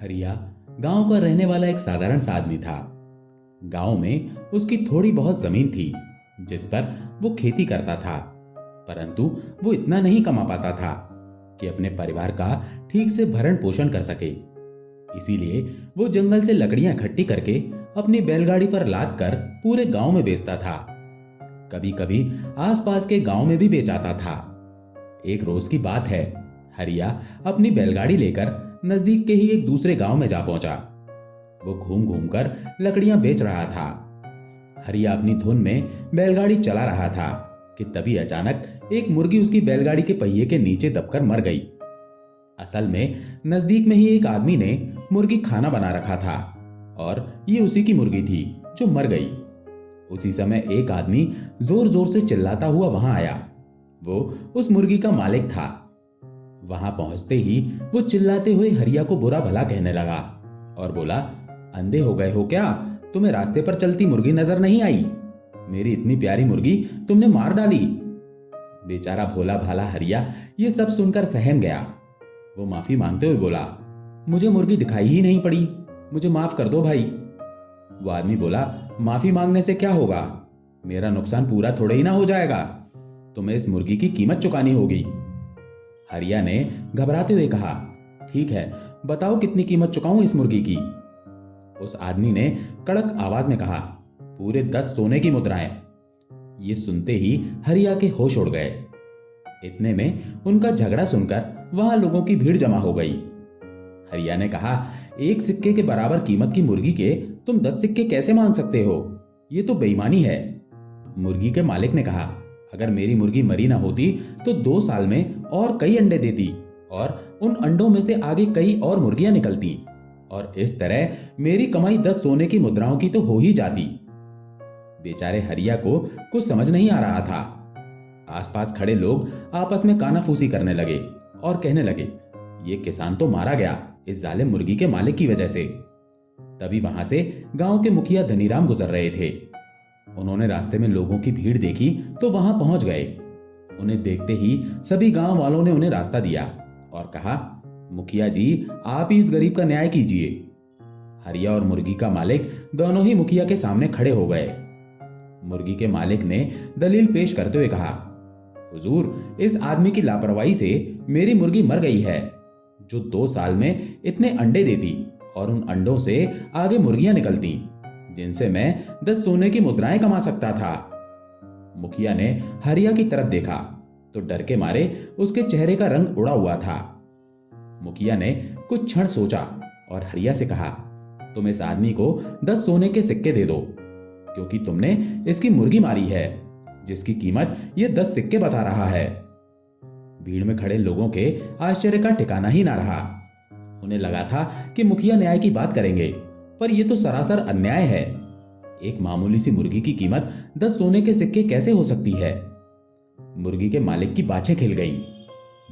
हरिया गांव का रहने वाला एक साधारण सा आदमी था। गांव में उसकी थोड़ी बहुत जमीन थी जिस पर वो खेती करता था, परंतु वो इतना नहीं कमा पाता था कि अपने परिवार का ठीक से भरण पोषण कर सके। इसीलिए वो जंगल से लकड़ियां इकट्ठी करके अपनी बैलगाड़ी पर लाद कर पूरे गांव में बेचता था। कभी कभी आसपास के गांव में भी बेच आता था। एक रोज की बात है, हरिया अपनी बैलगाड़ी लेकर नजदीक के ही एक दूसरे गांव में जा पहुंचा। वो घूम घूम कर लकड़ियां बेच रहा था। हरिया अपनी धुन में बैलगाड़ी चला रहा था कि तभी अचानक एक मुर्गी उसकी बैलगाड़ी के पहिए के नीचे दबकर मर गई। असल में नजदीक में ही एक आदमी ने मुर्गी खाना बना रखा था और ये उसी की मुर्गी थी जो मर गई। उसी समय एक आदमी जोर जोर से चिल्लाता हुआ वहां आया। वो उस मुर्गी का मालिक था। वहां पहुंचते ही वो चिल्लाते हुए हरिया को बुरा भला कहने लगा और बोला, अंधे हो गए हो क्या? तुम्हें रास्ते पर चलती मुर्गी नजर नहीं आई? मेरी इतनी प्यारी मुर्गी तुमने मार डाली। बेचारा भोला भाला हरिया ये सब सुनकर सहम गया। वो माफी मांगते हुए बोला, मुझे मुर्गी दिखाई ही नहीं पड़ी, मुझे माफ कर दो भाई। वो आदमी बोला, माफी मांगने से क्या होगा? मेरा नुकसान पूरा थोड़ा ही ना हो जाएगा। तुम्हें इस मुर्गी की कीमत चुकानी होगी। हरिया ने घबराते हुए कहा, ठीक है, बताओ कितनी कीमत चुकाऊं इस मुर्गी की? उस आदमी ने कड़क आवाज में कहा, पूरे 10 सोने की मुद्राएं। ये सुनते ही हरिया के होश उड़ गए। इतने में उनका झगड़ा सुनकर वहां लोगों की भीड़ जमा हो गई। हरिया ने कहा, एक सिक्के के बराबर कीमत की मुर्गी के तुम 10 सिक्के कैसे मांग सकते हो? ये तो बेईमानी है। मुर्गी के मालिक ने कहा, अगर मेरी मुर्गी मरी ना होती तो 2 साल में और कई अंडे देती और उन अंडों में से आगे कई और मुर्गियां निकलती और इस तरह मेरी कमाई 10 सोने की मुद्राओं की तो हो ही जाती। बेचारे हरिया को कुछ समझ नहीं आ रहा था। आसपास खड़े लोग आपस में कानाफूसी करने लगे और कहने लगे, ये किसान तो मारा गया इस जालिम मुर्गी के मालिक की वजह से। तभी वहां से गांव के मुखिया धनीराम गुजर रहे थे। उन्होंने रास्ते में लोगों की भीड़ देखी तो वहां पहुंच गए। उन्हें देखते ही सभी गांव वालों ने उन्हें रास्ता दिया और कहा, मुखिया जी, आप ही इस गरीब का न्याय कीजिए। हरिया और मुर्गी का मालिक दोनों ही मुखिया के सामने खड़े हो गए। मुर्गी के मालिक ने दलील पेश करते हुए कहा, हुजूर, इस आदमी की लापरवाही से मेरी मुर्गी मर गई है जो 2 साल में इतने अंडे देती और उन अंडों से आगे मुर्गियां निकलती जिनसे मैं 10 सोने की मुद्राएं कमा सकता था। मुखिया ने हरिया की तरफ देखा तो डर के मारे उसके चेहरे का रंग उड़ा हुआ था। मुखिया ने कुछ क्षण सोचा और हरिया से कहा, तुम इस आदमी को 10 सोने के सिक्के दे दो क्योंकि तुमने इसकी मुर्गी मारी है जिसकी कीमत ये 10 सिक्के बता रहा है। भीड़ में खड़े लोगों के आश्चर्य का ठिकाना ही ना रहा। उन्हें लगा था कि मुखिया न्याय की बात करेंगे, पर यह तो सरासर अन्याय है। एक मामूली सी मुर्गी की कीमत 10 सोने के सिक्के कैसे हो सकती है? मुर्गी के मालिक की बाछें खिल गईं।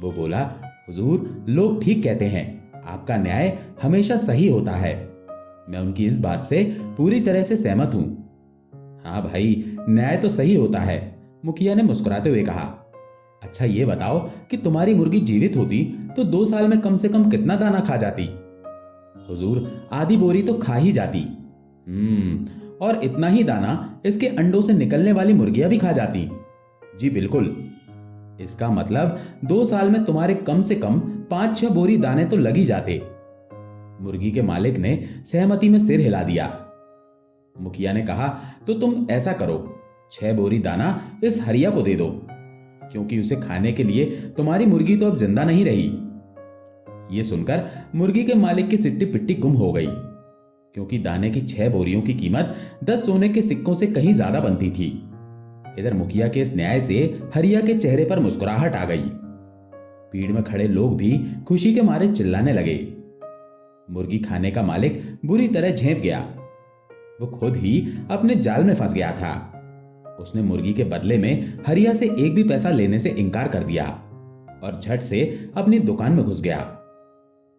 वो बोला, हुजूर, लोग ठीक कहते हैं, आपका न्याय हमेशा सही होता है। मैं उनकी इस बात से पूरी तरह से सहमत हूं। हाँ भाई, न्याय तो सही होता है, मुखिया ने मुस्कुराते हुए कहा। अच्छा ये बताओ कि तुम्हारी मुर्गी जीवित होती तो 2 साल में कम से कम कितना दाना खा जाती? हुजूर, आधी बोरी तो खा ही जाती। और इतना ही दाना इसके अंडों से निकलने वाली मुर्गियां भी खा जाती। जी बिल्कुल। इसका मतलब 2 साल में तुम्हारे कम से कम 5-6 बोरी दाने तो लग ही जाते। मुर्गी के मालिक ने सहमति में सिर हिला दिया। मुखिया ने कहा, तो तुम ऐसा करो, 6 बोरी दाना इस हरिया को दे दो क्योंकि उसे खाने के लिए तुम्हारी मुर्गी तो अब जिंदा नहीं रही। यह सुनकर मुर्गी के मालिक की सिट्टी पिट्टी गुम हो गई क्योंकि दाने की 6 बोरियों की कीमत 10 सोने के सिक्कों से कहीं ज्यादा बनती थी। इधर मुखिया के इस न्याय से हरिया के चेहरे पर मुस्कुराहट आ गई। भीड़ में खड़े लोग भी खुशी के मारे चिल्लाने लगे। मुर्गी खाने का मालिक बुरी तरह झेंप गया। वो खुद ही अपने जाल में फंस गया था। उसने मुर्गी के बदले में हरिया से एक भी पैसा लेने से इनकार कर दिया और झट से अपनी दुकान में घुस गया।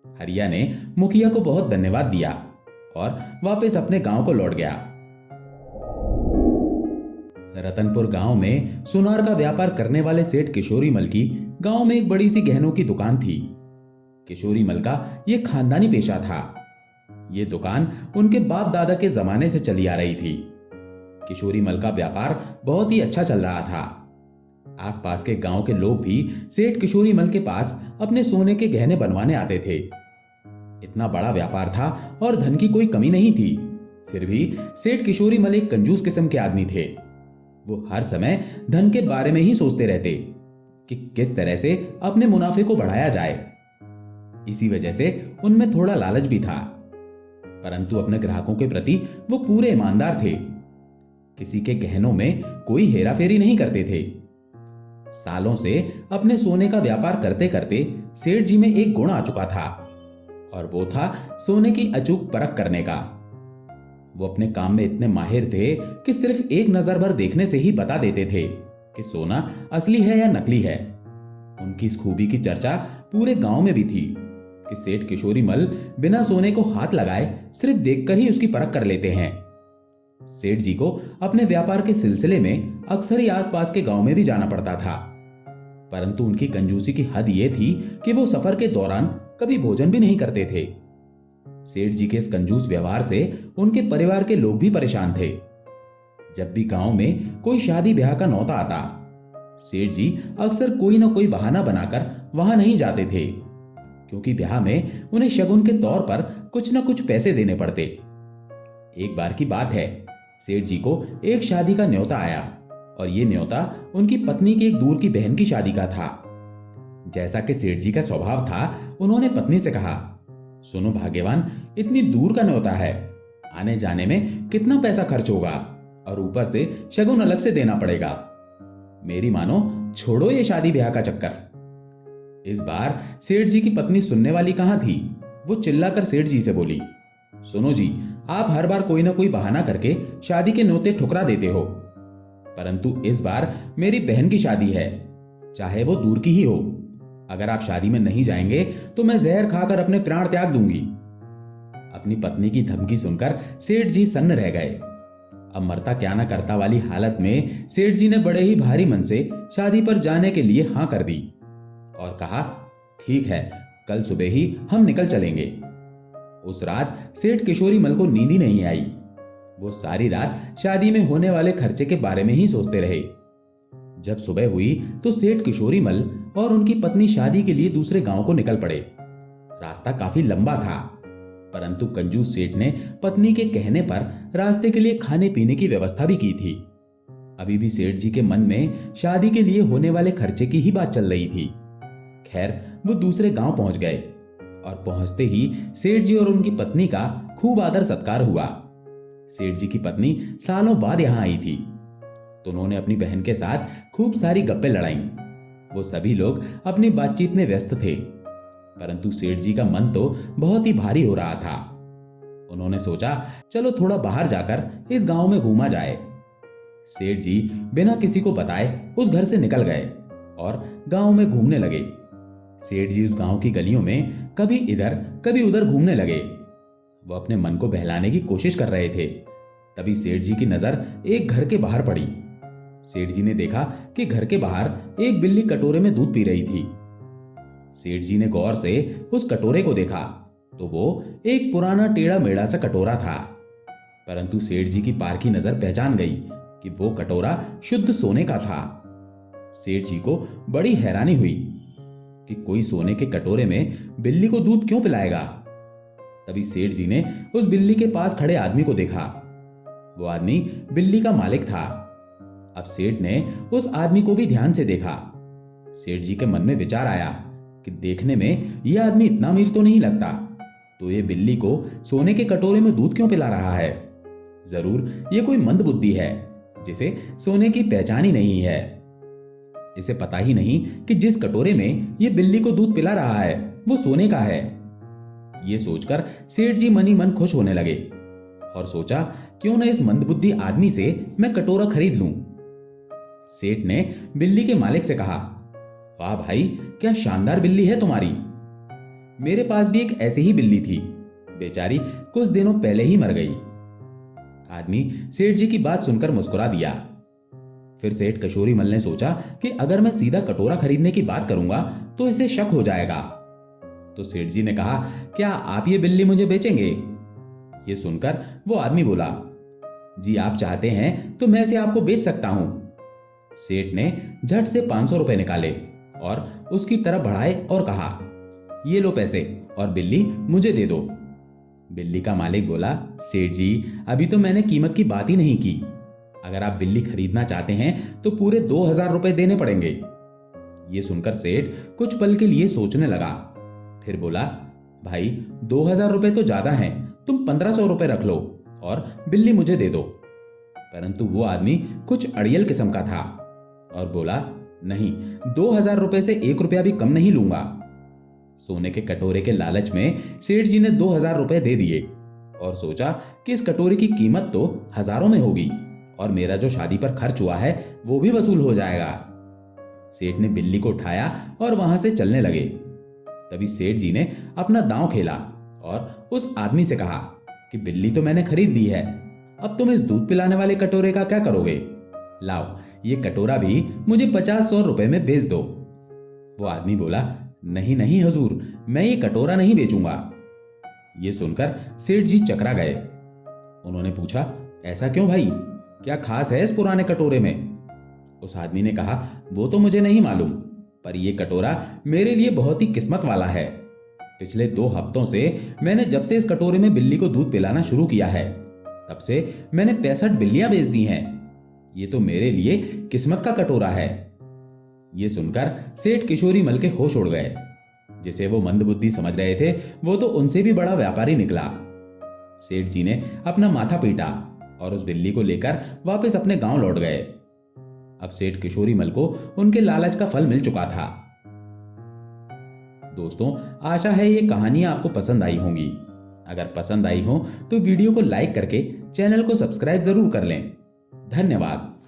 हरिया ने मुखिया को बहुत धन्यवाद दिया और वापस अपने गांव को लौट गया। रतनपुर गांव में सुनार का व्यापार करने वाले सेठ किशोरी मल की गांव में एक बड़ी सी गहनों की दुकान थी। किशोरी मल का यह खानदानी पेशा था। ये दुकान उनके बाप दादा के जमाने से चली आ रही थी। किशोरी मल का व्यापार बहुत ही अच्छा चल रहा था। आसपास के गांव के लोग भी सेठ किशोरी मल के पास अपने सोने के गहने बनवाने आते थे। इतना बड़ा व्यापार था और धन की कोई कमी नहीं थी। फिर भी सेठ किशोरी मल एक कंजूस किस्म के आदमी थे। वो हर समय धन के बारे में ही सोचते रहते कि किस तरह से अपने मुनाफे को बढ़ाया जाए। इसी वजह से उनमें थोड़ा लालच भी था, परंतु अपने ग्राहकों के प्रति वो पूरे ईमानदार थे। किसी के गहनों में कोई हेराफेरी नहीं करते थे। सालों से अपने सोने का व्यापार करते करते सेठ जी में एक गुण आ चुका था, और वो था सोने की अचूक परख करने का। वो अपने काम में इतने माहिर थे कि सिर्फ एक नजर भर देखने से ही बता देते थे कि सोना असली है या नकली है। उनकी इस खूबी की चर्चा पूरे गांव में भी थी कि सेठ किशोरी मल बिना सोने को हाथ लगाए सिर्फ देखकर ही उसकी परख कर लेते हैं। सेठ जी को अपने व्यापार के सिलसिले में अक्सर ही आसपास के गांव में भी जाना पड़ता था, परंतु उनकी कंजूसी की हद यह थी कि वो सफर के दौरान कभी भोजन भी नहीं करते थे। सेठ जी के इस कंजूस व्यवहार से उनके परिवार के लोग भी परेशान थे। जब भी गांव में कोई शादी ब्याह का न्योता आता, सेठ जी अक्सर कोई ना कोई बहाना बनाकर वहां नहीं जाते थे, क्योंकि ब्याह में उन्हें शगुन के तौर पर कुछ न कुछ पैसे देने पड़ते। एक बार की बात है, सेठ जी को एक शादी का न्योता आया, और ये न्योता उनकी पत्नी की एक दूर की बहन की शादी का था। जैसा कि सेठ जी का स्वभाव था, उन्होंने पत्नी से कहा, सुनो भाग्यवान, इतनी दूर का न्योता है, आने जाने में कितना पैसा खर्च होगा, और ऊपर से शगुन अलग से देना पड़ेगा। मेरी मानो, छोड़ो ये शादी ब्याह का चक्कर। इस बार सेठ जी की पत्नी सुनने वाली कहां थी। वो चिल्लाकर सेठ जी से बोली, सुनो जी, आप हर बार कोई ना कोई बहाना करके शादी के न्योते ठुकरा देते हो, परंतु इस बार मेरी बहन की शादी है, चाहे वो दूर की ही हो। अगर आप शादी में नहीं जाएंगे तो मैं जहर खाकर अपने प्राण त्याग दूंगी। अपनी पत्नी की धमकी सुनकर सेठ जी सन्न रह गए। अब मरता क्या ना करता वाली हालत में सेठ जी ने बड़े ही भारी मन से शादी पर जाने के लिए हां कर दी और कहा, ठीक है, कल सुबह ही हम निकल चलेंगे। उस रात सेठ किशोरी मल को नींद ही नहीं आई। वो सारी रात शादी में होने वाले खर्चे के बारे में ही सोचते रहे। जब सुबह हुई तो सेठ किशोरी मल और उनकी पत्नी शादी के लिए दूसरे गांव को निकल पड़े। रास्ता काफी लंबा था, परंतु कंजूस सेठ ने पत्नी के कहने पर रास्ते के लिए खाने पीने की व्यवस्था भी की थी। अभी भी सेठ जी के मन में शादी के लिए होने वाले खर्चे की ही बात चल रही थी। खैर, वो दूसरे गांव पहुंच गए, और पहुंचते ही सेठ जी और उनकी पत्नी का खूब आदर सत्कार हुआ। सेठ जी की पत्नी सालों बाद यहां आई थी, तो उन्होंने अपनी बहन के साथ खूब सारी गप्पे लड़ाईं। वो सभी लोग अपनी बातचीत में व्यस्त थे, परंतु सेठ जी का मन तो बहुत ही भारी हो रहा था। उन्होंने सोचा, चलो थोड़ा बाहर जाकर इस गांव में घूमा जाए। सेठ जी बिना किसी को बताए उस घर से निकल गए और गांव में घूमने लगे। सेठ जी उस गांव की गलियों में कभी इधर कभी उधर घूमने लगे। वो अपने मन को बहलाने की कोशिश कर रहे थे। तभी सेठ जी की नजर एक घर के बाहर पड़ी। सेठ जी ने देखा कि घर के बाहर एक बिल्ली कटोरे में दूध पी रही थी। सेठ जी ने गौर से उस कटोरे को देखा तो वो एक पुराना टेढ़ा मेढ़ा सा कटोरा था, परंतु सेठ जी की पारखी नजर पहचान गई कि वो कटोरा शुद्ध सोने का था। सेठ जी को बड़ी हैरानी हुई कि कोई सोने के कटोरे में बिल्ली को दूध क्यों पिलाएगा। तभी सेठ जी ने उस बिल्ली के पास खड़े आदमी को देखा। वो आदमी बिल्ली का मालिक था। अब सेठ ने उस आदमी को भी ध्यान से देखा। सेठ जी के मन में विचार आया कि देखने में यह आदमी इतना अमीर तो नहीं लगता, तो ये बिल्ली को सोने के कटोरे में दूध क्यों पिला रहा है। जरूर ये कोई मंद बुद्धि है जिसे सोने की पहचान ही नहीं है। इसे पता ही नहीं कि जिस कटोरे में ये बिल्ली को दूध पिला रहा है वो सोने का है। ये सोचकर सेठ जी मन ही मन खुश होने लगे और सोचा, क्यों न इस मंदबुद्धि आदमी से मैं कटोरा खरीद लूं। सेठ ने बिल्ली के मालिक से कहा, वाह भाई, क्या शानदार बिल्ली है तुम्हारी। मेरे पास भी एक ऐसी ही बिल्ली थी, बेचारी कुछ दिनों पहले ही मर गई। आदमी सेठ जी की बात सुनकर मुस्कुरा दिया। फिर सेठ किशोरी मल ने सोचा कि अगर मैं सीधा कटोरा खरीदने की बात करूंगा तो इसे शक हो जाएगा। तो सेठ जी ने कहा, क्या आप ये बिल्ली मुझे बेचेंगे। ये सुनकर वो आदमी बोला, जी आप चाहते हैं तो मैं इसे आपको बेच सकता हूं। सेठ ने झट से 500 रुपए निकाले और उसकी तरफ बढ़ाए और कहा, ये लो पैसे और बिल्ली मुझे दे दो। बिल्ली का मालिक बोला, सेठ जी अभी तो मैंने कीमत की बात ही नहीं की। अगर आप बिल्ली खरीदना चाहते हैं तो पूरे 2000 रुपए देने पड़ेंगे। ये सुनकर सेठ कुछ पल के लिए सोचने लगा, फिर बोला, भाई 2000 रुपए तो ज्यादा हैं, तुम 1500 रुपए रख लो और बिल्ली मुझे दे दो। परंतु वो आदमी कुछ अड़ियल किस्म का था और बोला, नहीं 2000 रुपए से 1 रुपया भी कम नहीं लूंगा। सोने के कटोरे के लालच में सेठ जी ने 2000 रुपए दे दिए और सोचा कि इस कटोरे की कीमत तो हजारों में होगी और मेरा जो शादी पर खर्च हुआ है वो भी वसूल हो जाएगा। सेठ ने बिल्ली को उठाया और वहां से चलने लगे। तभी सेठ जी ने अपना दांव खेला और उस आदमी से कहा कि बिल्ली तो मैंने खरीद ली है, अब तुम इस दूध पिलाने वाले कटोरे का क्या करोगे? लाओ ये कटोरा भी मुझे 50-100 रुपए में बेच दो। वो आदमी बोला, नहीं नहीं हजूर, मैं ये कटोरा नहीं बेचूंगा। ये सुनकर सेठ जी चकरा गए। उन्होंने पूछा, ऐसा क्यों भाई, क्या खास है इस पुराने कटोरे में? उस आदमी ने कहा, वो तो मुझे नहीं मालूम, पर यह कटोरा मेरे लिए बहुत ही किस्मत वाला है। पिछले 2 हफ्तों से मैंने जब से इस कटोरे में बिल्ली को दूध पिलाना शुरू किया है, तब से मैंने 65 बिल्लियां बेच दी हैं। ये तो मेरे लिए किस्मत का कटोरा है। ये सुनकर सेठ किशोरी मल के होश उड़ गए। जिसे वो मंदबुद्धि समझ रहे थे, वो तो उनसे भी बड़ा व्यापारी निकला। सेठ जी ने अपना माथा पीटा और उस बिल्ली को लेकर वापस अपने गांव लौट गए। अब सेठ किशोरी मल को उनके लालच का फल मिल चुका था। दोस्तों, आशा है ये कहानियां आपको पसंद आई होंगी। अगर पसंद आई हो तो वीडियो को लाइक करके चैनल को सब्सक्राइब जरूर कर लें। धन्यवाद।